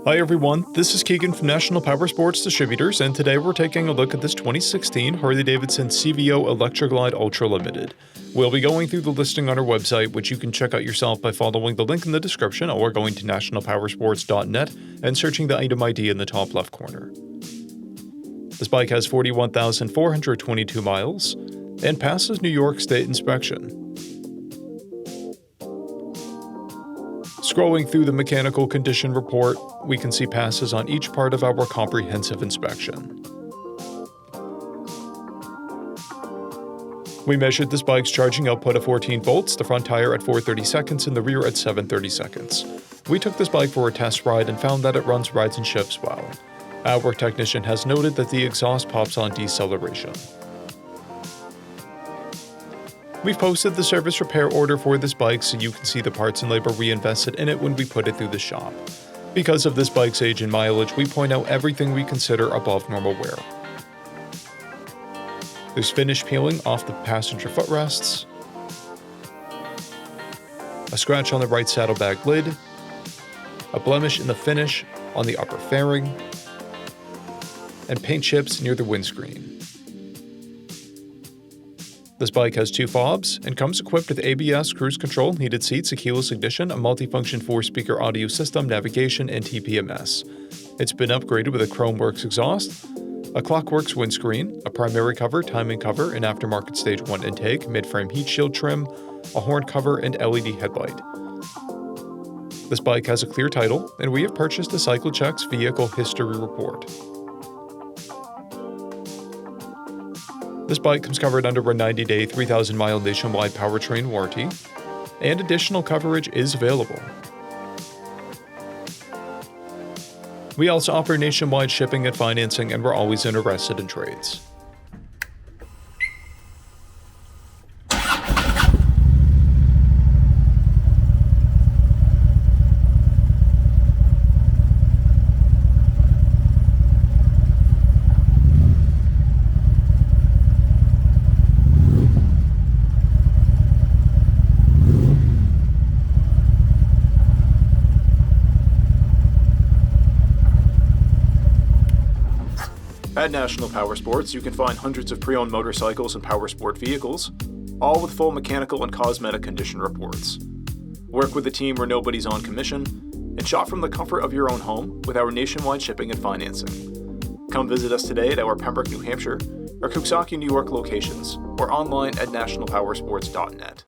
Hi everyone, this is Keegan from National Powersports Distributors, and today we're taking a look at this 2016 Harley-Davidson CVO Electroglide Ultra Limited. We'll be going through the listing on our website, which you can check out yourself by following the link in the description or going to nationalpowersports.net and searching the item ID in the top left corner. This bike has 41,422 miles and passes New York State inspection. Scrolling through the mechanical condition report, we can see passes on each part of our comprehensive inspection. We measured this bike's charging output at 14 volts, the front tire at 430 seconds, and the rear at 730 seconds. We took this bike for a test ride and found that it runs rides and shifts well. Our technician has noted that the exhaust pops on deceleration. We've posted the service repair order for this bike so you can see the parts and labor we invested in it when we put it through the shop. Because of this bike's age and mileage, we point out everything we consider above normal wear. There's finish peeling off the passenger footrests, a scratch on the right saddlebag lid, a blemish in the finish on the upper fairing, and paint chips near the windscreen. This bike has 2 fobs and comes equipped with ABS, cruise control, heated seats, a keyless ignition, a multifunction 4-speaker audio system, navigation, and TPMS. It's been upgraded with a Chromeworks exhaust, a Clockworks windscreen, a primary cover, timing cover, an aftermarket Stage 1 intake, mid-frame heat shield trim, a horn cover, and LED headlight. This bike has a clear title, and we have purchased the CycleCheck's vehicle history report. This bike comes covered under a 90-day, 3,000-mile nationwide powertrain warranty, and additional coverage is available. We also offer nationwide shipping and financing, and we're always interested in trades. At National Powersports, you can find hundreds of pre-owned motorcycles and powersport vehicles, all with full mechanical and cosmetic condition reports. Work with a team where nobody's on commission, and shop from the comfort of your own home with our nationwide shipping and financing. Come visit us today at our Pembroke, New Hampshire, or Coxsackie, New York locations, or online at nationalpowersports.net.